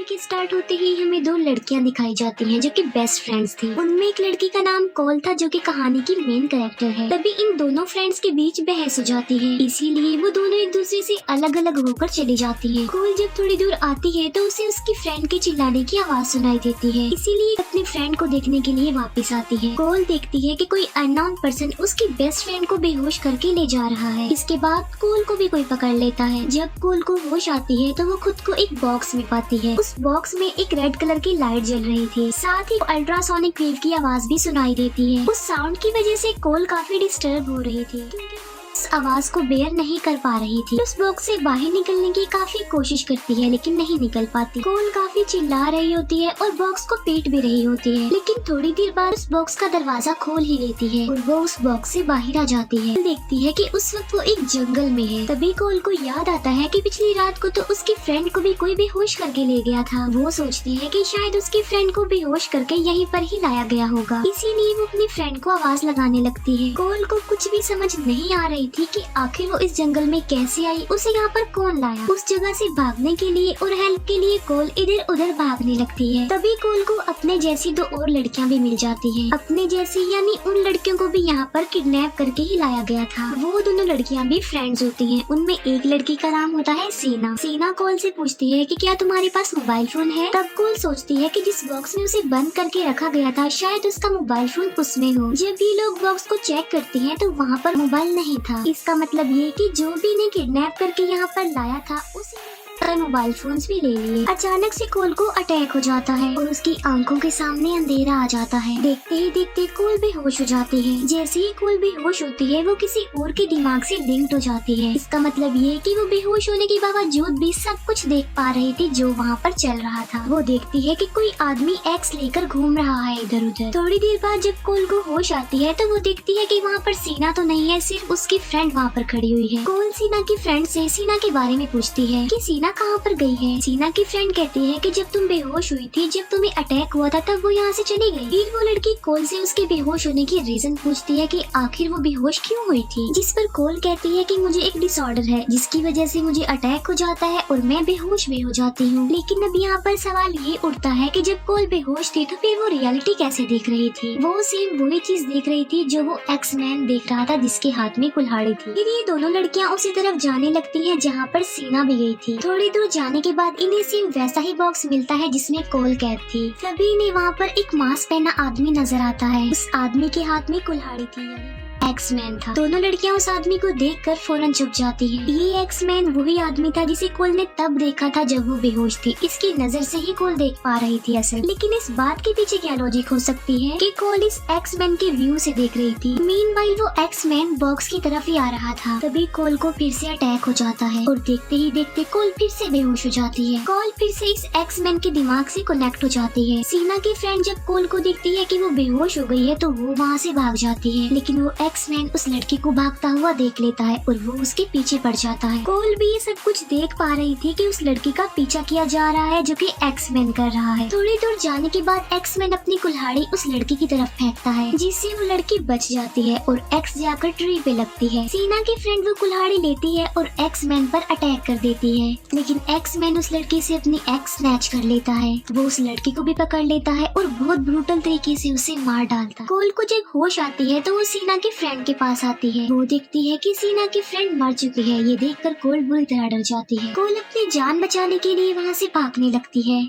के स्टार्ट होते ही हमें दो लड़कियां दिखाई जाती हैं जो कि बेस्ट फ्रेंड्स थी। उनमें एक लड़की का नाम कोल था जो कि कहानी की मेन कैरेक्टर है। तभी इन दोनों फ्रेंड्स के बीच बहस हो जाती है, इसीलिए वो दोनों एक दूसरे से अलग अलग होकर चली जाती हैं। कोल जब थोड़ी दूर आती है तो उसे उसकी फ्रेंड के चिल्लाने की आवाज सुनाई देती है, इसीलिए अपने फ्रेंड को देखने के लिए वापस आती है। कोल देखती है कि कोई अननोन पर्सन उसकी बेस्ट फ्रेंड को बेहोश करके ले जा रहा है। इसके बाद कोल को भी कोई पकड़ लेता है। जब कोल को होश आती है तो वो खुद को एक बॉक्स में पाती है। उस बॉक्स में एक रेड कलर की लाइट जल रही थी, साथ ही अल्ट्रासोनिक वेव की आवाज भी सुनाई देती है। उस साउंड की वजह से कोल काफी डिस्टर्ब हो रही थी, उस आवाज को बेयर नहीं कर पा रही थी। उस बॉक्स से बाहर निकलने की काफी कोशिश करती है लेकिन नहीं निकल पाती। कोल काफी चिल्ला रही होती है और बॉक्स को पीट भी रही होती है, लेकिन थोड़ी देर बाद उस बॉक्स का दरवाजा खोल ही लेती है और वो उस बॉक्स से बाहर आ जाती है। देखती है कि उस वक्त वो एक जंगल में है। तभी कोल को याद आता है कि पिछली रात को तो उसकी फ्रेंड को भी कोई बेहोश करके ले गया था। वो सोचती है कि शायद उसकी फ्रेंड को बेहोश करके यहीं पर ही लाया गया होगा, इसीलिए वो अपनी फ्रेंड को आवाज लगाने लगती है। कोल को कुछ भी समझ नहीं आ रही थी कि आखिर वो इस जंगल में कैसे आई, उसे यहाँ पर कौन लाया। उस जगह से भागने के लिए और हेल्प के लिए कोल इधर उधर भागने लगती है। तभी कोल को अपने जैसी दो और लड़कियाँ भी मिल जाती हैं। अपने जैसी यानी उन लड़कियों को भी यहाँ पर किडनैप करके ही लाया गया था। वो दोनों लड़कियाँ भी फ्रेंड्स होती हैं। उनमें एक लड़की का नाम होता है सीना। सीना कोल से पूछती है कि क्या तुम्हारे पास मोबाइल फोन है। तब कोल सोचती है कि जिस बॉक्स में उसे बंद करके रखा गया था शायद उसका मोबाइल फोन उसमें हो। जब ये लोग बॉक्स को चेक करते हैं तो वहाँ पर मोबाइल नहीं था। इसका मतलब ये कि जो भी इन्हें किडनैप करके यहाँ पर लाया था उसी मोबाइल फोन्स भी ले लिए। अचानक से कोल को अटैक हो जाता है और उसकी आंखों के सामने अंधेरा आ जाता है। देखते ही देखते कोल बेहोश हो जाती है। जैसे ही कोल बेहोश होती है वो किसी और के दिमाग से लिंक्ड हो जाती है। इसका मतलब ये कि वो बेहोश होने के बावजूद भी सब कुछ देख पा रही थी जो वहाँ पर चल रहा था। वो देखती है कि कोई आदमी एक्स लेकर घूम रहा है इधर उधर। थोड़ी देर बाद जब कोल को होश आती है तो वो देखती है कि वहाँ पर सीना तो नहीं है, सिर्फ उसकी फ्रेंड वहाँ पर खड़ी हुई है। कोल सीना की फ्रेंड से सीना के बारे में पूछती है कि सीना कहाँ पर गई है। सीना की फ्रेंड कहती है कि जब तुम बेहोश हुई थी, जब तुम्हें अटैक हुआ था तब वो यहाँ से चली गई। फिर वो लड़की कोल से उसके बेहोश होने की रीजन पूछती है कि आखिर वो बेहोश क्यों हुई थी, जिस पर कोल कहती है कि मुझे एक डिसऑर्डर है जिसकी वजह से मुझे अटैक हो जाता है और मैं बेहोश भी हो जाती हूँ। लेकिन अब यहाँ पर सवाल ये उठता है कि जब कोल बेहोश थी तो फिर वो रियलिटी कैसे देख रही थी। वो सेम वही चीज देख रही थी जो वो एक्स मैन देख रहा था जिसके हाथ में कुल्हाड़ी थी। फिर ये दोनों लड़कियाँ उसी तरफ जाने लगती है जहाँ पर सीना भी गई थी। थोड़ी दूर जाने के बाद इन्हें सेम वैसा ही बॉक्स मिलता है जिसमें कोल कैद थी। तभी इन्हें वहाँ पर एक मास्क पहना आदमी नजर आता है। उस आदमी के हाथ में कुल्हाड़ी थी, एक्स मैन था। दोनों लड़कियां उस आदमी को देखकर फौरन चुप जाती हैं। ये एक्स मैन वही आदमी था जिसे कोल ने तब देखा था जब वो बेहोश थी। इसकी नजर से ही कोल देख पा रही थी असल। लेकिन इस बात के पीछे क्या लॉजिक हो सकती है कि कोल इस एक्स मैन के व्यू से देख रही थी। मीनवाइल वो एक्स मैन बॉक्स की तरफ ही आ रहा था। तभी कोल को फिर से अटैक हो जाता है और देखते ही देखते कोल फिर से बेहोश हो जाती है। कोल फिर से इस एक्स मैन के दिमाग से कनेक्ट हो जाती है। सीना की फ्रेंड जब कोल को देखती है कि वो बेहोश हो गई है तो वो वहाँ से भाग जाती है, लेकिन वो एक्स मैन उस लड़की को भागता हुआ देख लेता है और वो उसके पीछे पड़ जाता है। कोल भी ये सब कुछ देख पा रही थी कि उस लड़की का पीछा किया जा रहा है जो कि एक्स मैन कर रहा है। थोड़ी दूर जाने के बाद एक्स मैन अपनी कुल्हाड़ी उस लड़की की तरफ फेंकता है जिससे वो लड़की बच जाती है और एक्स जाकर ट्री पे लगती है। सीना की फ्रेंड वो कुल्हाड़ी लेती है और एक्स मैन पर अटैक कर देती है, लेकिन एक्स मैन उस लड़की से अपनी एक्स स्नैच कर लेता है। वो उस लड़की को भी पकड़ लेता है और बहुत ब्रूटल तरीके से उसे मार डालता है। कोल को जब होश आती है तो वो सीना की फ्रेंड के पास आती है। वो देखती है कि सीना की फ्रेंड मर चुकी है। ये देखकर कोल बुरी तरह डर जाती है। कोल अपनी जान बचाने के लिए वहाँ से भागने लगती है।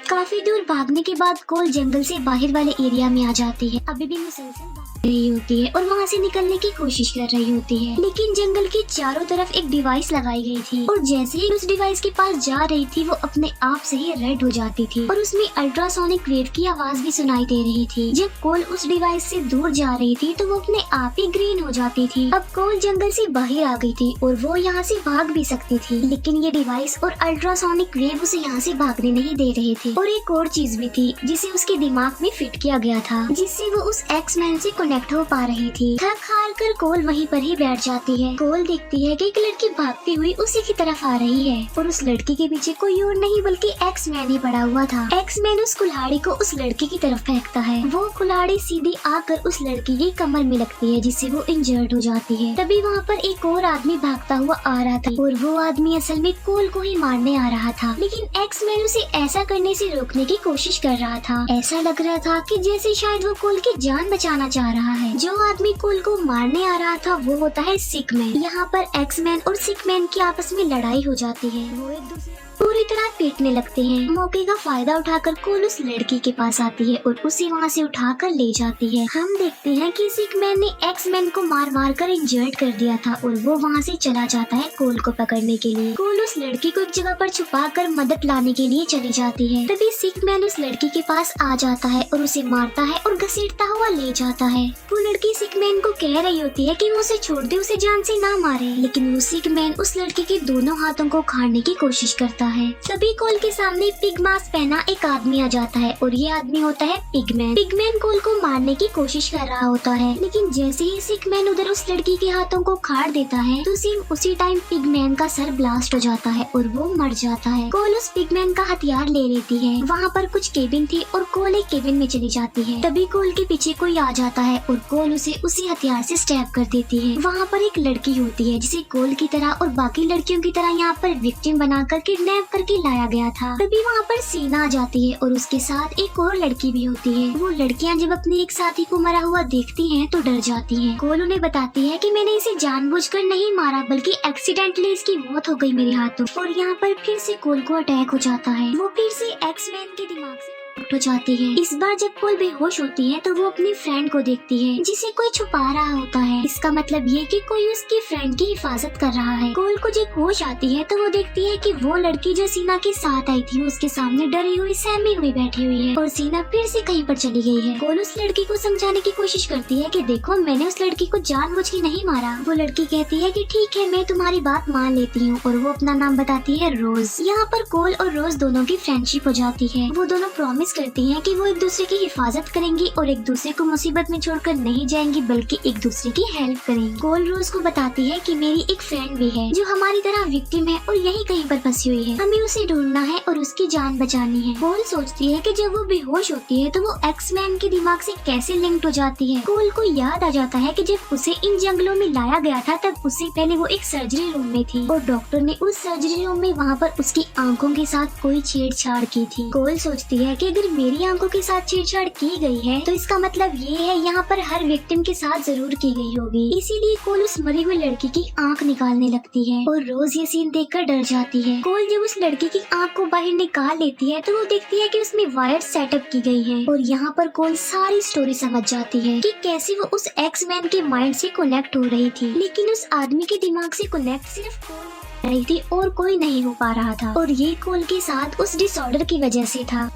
काफी दूर भागने के बाद कोल जंगल से बाहर वाले एरिया में आ जाती है। अभी भी मुसलसल रही होती है और वहाँ से निकलने की कोशिश कर रही होती है, लेकिन जंगल के चारों तरफ एक डिवाइस लगाई गई थी और जैसे ही उस डिवाइस के पास जा रही थी वो अपने आप से ही रेड हो जाती थी और उसमें अल्ट्रासोनिक वेव की आवाज भी सुनाई दे रही थी। जब कोल उस डिवाइस से दूर जा रही थी तो वो अपने आप ही ग्रीन हो जाती थी। अब कोल जंगल से बाहर आ गई थी और वो यहाँ से भाग भी सकती थी, लेकिन ये डिवाइस और अल्ट्रासोनिक वेव उसे यहाँ से भागने नहीं दे रहे थे। और एक और चीज भी थी जिसे उसके दिमाग में फिट किया गया था, जिससे वो उस एक्समैन से कनेक्ट हो पा रही थी। थक हार कर कोल वहीं पर ही बैठ जाती है। कोल देखती है कि एक लड़की भागती हुई उसी की तरफ आ रही है और उस लड़की के पीछे कोई और नहीं बल्कि एक्समैन ही पड़ा हुआ था। एक्समैन उस कुल्हाड़ी को उस लड़की की तरफ फेंकता है। वो कुल्हाड़ी सीधी आकर उस लड़की की कमर में लगती है, जिससे वो इंजर्ड हो जाती है। तभी वहाँ पर एक और आदमी भागता हुआ आ रहा था और वो आदमी असल में कोल को ही मारने आ रहा था, लेकिन एक्समैन उसे ऐसा करने से रोकने की कोशिश कर रहा था। ऐसा लग रहा था कि जैसे शायद वो कोल की जान बचाना चाह रहा है। जो आदमी कोल को मारने आ रहा था वो होता है सिकमैन। यहाँ पर एक्समैन और सिकमैन की आपस में लड़ाई हो जाती है। वो एक दूसरे पूरी तरह पीटने लगते हैं। मौके का फायदा उठाकर कोल उस लड़की के पास आती है और उसे वहाँ से उठाकर ले जाती है। हम देखते हैं कि सिकमैन ने एक्समैन को मार मार कर इंजर्ड कर दिया था और वो वहाँ से चला जाता है कोल को पकड़ने के लिए। कोल उस लड़की को एक जगह पर छुपा कर मदद लाने के लिए चली जाती है। तभी सिकमैन उस लड़की के पास आ जाता है और उसे मारता है और घसीटता हुआ ले जाता है। वो लड़की सिकमैन को कह रही होती है कि वो उसे छोड़ दे, उसे जान से ना मारे, लेकिन वो सिकमैन उस लड़की के दोनों हाथों को उखाड़ने की कोशिश करता है। तभी कोल के सामने पिग मास्क पहना एक आदमी आ जाता है और ये आदमी होता है पिगमैन। पिगमैन कोल को मारने की कोशिश कर रहा होता है, लेकिन जैसे ही सिकमैन उधर उस लड़की के हाथों को उखाड़ देता है तो उसी टाइम पिगमैन का सर ब्लास्ट हो जाता है और वो मर जाता है। कोल उस पिगमैन का हथियार ले लेती है। वहाँ पर कुछ केबिन थी और कोल एक केबिन में चली जाती है। तभी कोल के पीछे कोई आ जाता है और कोल उसे उसी हथियार से स्टैब कर देती है। वहाँ पर एक लड़की होती है जिसे कोल की तरह और बाकी लड़कियों की तरह यहाँ पर विक्टिम बनाकर किडनैप करके लाया गया था। तभी वहाँ पर सीना आ जाती है और उसके साथ एक और लड़की भी होती है। वो लड़कियाँ जब अपने एक साथी को मरा हुआ देखती हैं तो डर जाती हैं। कोल उन्हें बताती है कि मैंने इसे जानबूझकर नहीं मारा बल्कि एक्सीडेंटली इसकी मौत हो गई मेरे हाथों। और यहाँ पर फिर से कोल को अटैक हो जाता है। वो फिर से एक्समैन के दिमाग से हो जाती है। इस बार जब कोल बेहोश होती है तो वो अपनी फ्रेंड को देखती है जिसे कोई छुपा रहा होता है। इसका मतलब ये कि कोई उसकी फ्रेंड की हिफाजत कर रहा है। कोल को जब होश आती है तो वो देखती है कि वो लड़की जो सीना के साथ आई थी उसके सामने डरी हुई सहमी हुई बैठी हुई है और सीना फिर से कहीं पर चली गई है। कोल उस लड़की को समझाने की कोशिश करती है कि देखो मैंने उस लड़की को जानबूझ के नहीं मारा। वो लड़की कहती है कि ठीक है मैं तुम्हारी बात मान लेती हूँ और वो अपना नाम बताती है रोज। यहाँ पर कोल और रोज दोनों की फ्रेंडशिप हो जाती है। वो दोनों प्रॉमिस करती हैं कि वो एक दूसरे की हिफाजत करेंगी और एक दूसरे को मुसीबत में छोड़कर नहीं जाएंगी बल्कि एक दूसरे की हेल्प करेंगी। कोल रोज को बताती है कि मेरी एक फ्रेंड भी है जो हमारी तरह विक्टिम है और यही कहीं पर फंसी हुई है, हमें उसे ढूंढना है और उसकी जान बचानी है। कोल सोचती है कि जब वो बेहोश होती है तो वो एक्समैन के दिमाग से कैसे लिंक्ड हो जाती है। कोल को याद आ जाता है कि जब उसे इन जंगलों में लाया गया था तब उससे पहले वो एक सर्जरी रूम में थी और डॉक्टर ने उस सर्जरी रूम में वहाँ पर उसकी आंखों के साथ कोई छेड़छाड़ की थी। कोल सोचती है कि अगर मेरी आंखों के साथ छेड़छाड़ की गई है तो इसका मतलब ये है यहाँ पर हर विक्टिम के साथ जरूर की गई होगी। इसीलिए कोल उस मरी हुई लड़की की आंख निकालने लगती है और रोज ये सीन देखकर डर जाती है। कोल जब उस लड़की की आंख को बाहर निकाल लेती है तो वो देखती है कि उसमें वायर सेटअप की गई है और यहाँ पर कोल सारी स्टोरी समझ जाती है कि कैसे वो उस एक्समैन के माइंड से कनेक्ट हो रही थी, लेकिन उस आदमी के दिमाग से कनेक्ट सिर्फ कोल रही थी और कोई नहीं हो पा रहा था और ये कोल के साथ उस डिसऑर्डर की वजह से था।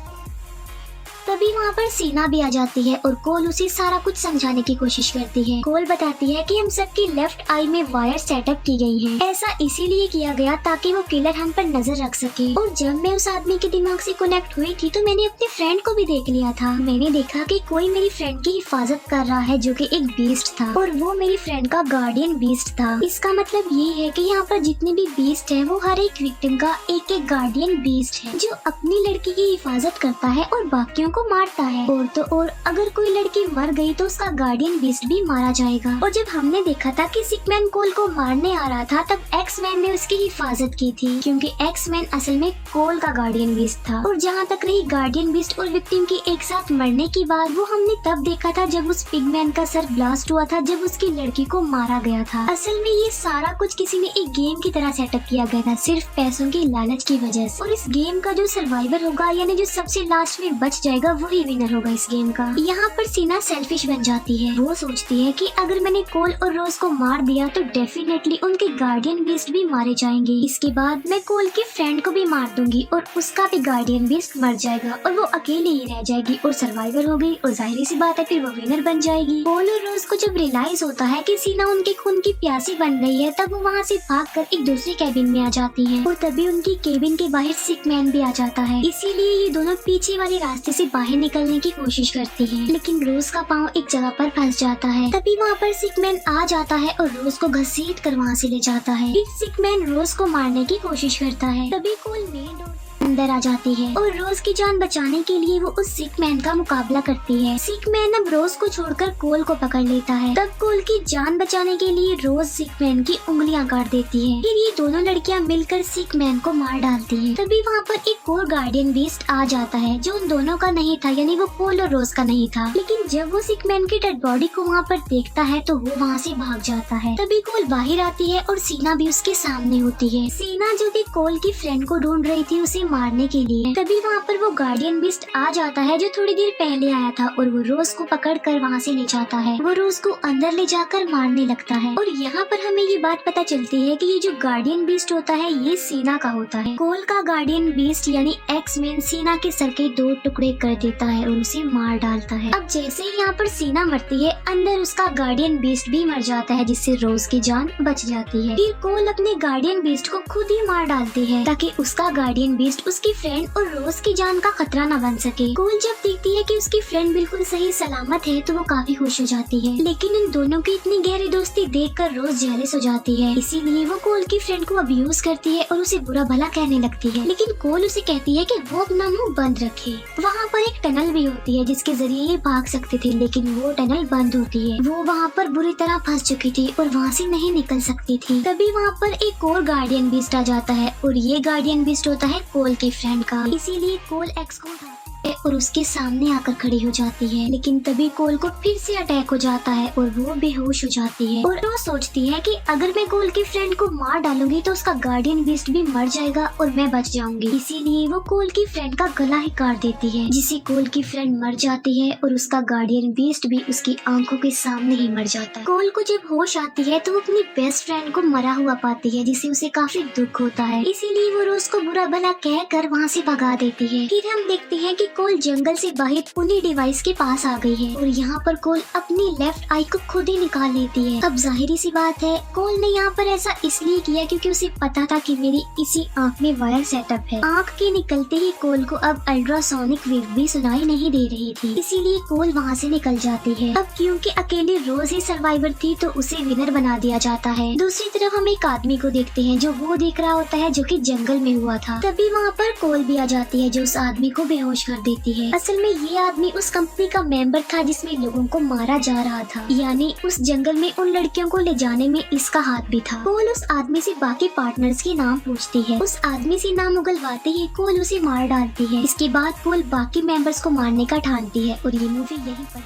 तभी वहाँ पर सीना भी आ जाती है और कोल उसे सारा कुछ समझाने की कोशिश करती है। कोल बताती है कि हम सबकी लेफ्ट आई में वायर सेटअप की गई है। ऐसा इसीलिए किया गया ताकि वो किलर हम पर नजर रख सके। और जब मैं उस आदमी के दिमाग से कनेक्ट हुई थी तो मैंने अपने फ्रेंड को भी देख लिया था। मैंने देखा कि कोई मेरी फ्रेंड की हिफाजत कर रहा है जो कि एक बीस्ट था और वो मेरी फ्रेंड का गार्डियन बीस्ट था। इसका मतलब ये है कि यहाँ पर जितने भी बीस्ट है वो हर एक विक्टिम का एक एक गार्डियन बीस्ट है जो अपनी लड़की की हिफाजत करता है और बाकियों को मारता है। और तो और अगर कोई लड़की मर गई तो उसका गार्डियन बीस्ट भी मारा जाएगा। और जब हमने देखा था कि सिकमैन कोल को मारने आ रहा था तब एक्समैन ने उसकी हिफाजत की थी क्योंकि एक्समैन असल में कोल का गार्डियन बीस्ट था। और जहाँ तक रही गार्डियन बीस्ट और विक्टिम की एक साथ मरने की बात, वो हमने तब देखा था जब उस पिगमैन का सर ब्लास्ट हुआ था, जब उसकी लड़की को मारा गया था। असल में ये सारा कुछ किसी ने एक गेम की तरह सेटअप किया गया था सिर्फ पैसों की लालच की वजह से। और इस गेम का जो सर्वाइवर होगा यानी जो सबसे लास्ट में बच जाएगा जाएगा वही विनर होगा इस गेम का। यहाँ पर सीना सेल्फिश बन जाती है। वो सोचती है कि अगर मैंने कोल और रोज को मार दिया तो डेफिनेटली उनके गार्डियन बीस्ट भी मारे जाएंगे। इसके बाद मैं कोल के फ्रेंड को भी मार दूंगी और उसका भी गार्डियन बीस्ट मर जाएगा और वो अकेले ही रह जाएगी और सर्वाइवर हो गई, और जाहिर सी बात है फिर वो विनर बन जाएगी। कोल और रोज को जब रियलाइज होता है कि सीना उनके खून की प्यासी बन रही है, तब वो वहाँ से भागकर एक दूसरे कैबिन में आ जाती है और तभी उनकी केबिन के बाहर सिक मैन भी आ जाता है। इसीलिए ये दोनों पीछे वाले रास्ते से बाहर निकलने की कोशिश करती हैं, लेकिन रोज का पाँव एक जगह पर फंस जाता है। तभी वहाँ पर सिक मैन आ जाता है और रोज को घसीट कर वहाँ से ले जाता है। फिर सिक मैन रोज को मारने की कोशिश करता है। तभी कोल मेन डोर अंदर आ जाती है और रोज की जान बचाने के लिए वो उस सिक मैन का मुकाबला करती है। सिक मैन अब रोज को छोड़कर कोल को पकड़ लेता है। तब कोल की जान बचाने के लिए रोज सिक मैन की उंगलियां काट देती है। फिर ये दोनों लड़कियां मिलकर सिक मैन को मार डालती हैं। तभी वहाँ पर एक और गार्डियन बीस्ट आ जाता है जो उन दोनों का नहीं था, यानी वो कोल और रोज का नहीं था। लेकिन जब वो सिक मैन की डेड बॉडी को वहाँ पर देखता है तो वो वहाँ से भाग जाता है। तभी कोल बाहर आती है और सीना भी उसके सामने होती है। सीना जो कि कोल की फ्रेंड को ढूंढ रही थी उसे मारने के लिए। तभी वहाँ पर वो गार्डियन बीस्ट आ जाता है जो थोड़ी देर पहले आया था और वो रोज को पकड़कर वहाँ से ले जाता है। वो रोज को अंदर ले जाकर मारने लगता है और यहाँ पर हमें ये बात पता चलती है कि ये जो गार्डियन बीस्ट होता है ये सीना का होता है। कोल का गार्डियन बीस्ट यानी एक्स मैन सीना के सर के 2 टुकड़े कर देता है और उसे मार डालता है। अब जैसे ही यहाँ पर सीना मरती है, अंदर उसका गार्डियन बीस्ट भी मर जाता है, जिससे रोज की जान बच जाती है। फिर कोल अपने गार्डियन बीस्ट को खुद ही मार डालती है ताकि उसका गार्डियन बीस्ट उसकी फ्रेंड और रोज की जान का खतरा न बन सके। कोल जब देखती है कि उसकी फ्रेंड बिल्कुल सही सलामत है तो वो काफी खुश हो जाती है, लेकिन इन दोनों की इतनी गहरी दोस्ती देखकर रोज जेलस हो जाती है। इसीलिए वो कोल की फ्रेंड को अब्यूज करती है और उसे बुरा भला कहने लगती है। लेकिन कोल उसे कहती है कि वो अपना मुंह बंद रखे। वहाँ पर एक टनल भी होती है जिसके जरिए ये भाग सकते थे, लेकिन वो टनल बंद होती है। वो वहाँ पर बुरी तरह फंस चुकी थी और वहाँ से नहीं निकल सकती थी। तभी वहाँ पर एक और गार्डियन बीस्ट आ जाता है और ये गार्डियन बीस्ट होता है कोल के फ्रेंड का। इसीलिए कोल एक्स को उठाती है और उसके सामने आकर खड़ी हो जाती है। लेकिन तभी कोल को फिर से अटैक हो जाता है और वो बेहोश हो जाती है और वो सोचती है कि अगर मैं कोल की फ्रेंड को मार डालूंगी तो उसका गार्डियन बीस्ट भी मर जाएगा और मैं बच जाऊंगी। इसीलिए वो कोल की फ्रेंड का गला ही काट देती है, जिससे कोल की फ्रेंड मर जाती है और उसका गार्डियन बीस्ट भी उसकी आंखों के सामने ही मर जाता है। कोल को जब होश आती है तो वो अपनी बेस्ट फ्रेंड को मरा हुआ पाती है, जिससे उसे काफी दुख होता है। इसीलिए वो रोज को बुरा भला कह कर वहाँ से भगा देती है। फिर हम देखते हैं कि कोल जंगल से बाहर उन्हीं डिवाइस के पास आ गई है और यहाँ पर कोल अपनी लेफ्ट आई को खुद ही निकाल लेती है। अब जाहिर सी बात है कोल ने यहाँ पर ऐसा इसलिए किया क्योंकि उसे पता था कि मेरी इसी आँख में वायर सेटअप है। आँख के निकलते ही कोल को अब अल्ट्रासोनिक वेव भी सुनाई नहीं दे रही थी, इसीलिए कोल वहाँ से निकल जाती है। अब क्योंकि अकेली रोज ही सर्वाइवर थी तो उसे विनर बना दिया जाता है। दूसरी तरफ हम एक आदमी को देखते हैं जो वो देख रहा होता है जो कि जंगल में हुआ था। तभी वहाँ पर कोल भी आ जाती है जो उस आदमी को बेहोश कर देती है। असल में ये आदमी उस कंपनी का मेंबर था जिसमें लोगों को मारा जा रहा था, यानी उस जंगल में उन लड़कियों को ले जाने में इसका हाथ भी था। कोल उस आदमी से बाकी पार्टनर्स के नाम पूछती है। उस आदमी से नाम उगलवाते ही कोल उसे मार डालती है। इसके बाद कोल बाकी मेंबर्स को मारने का ठानती है और ये मूवी यहीं पर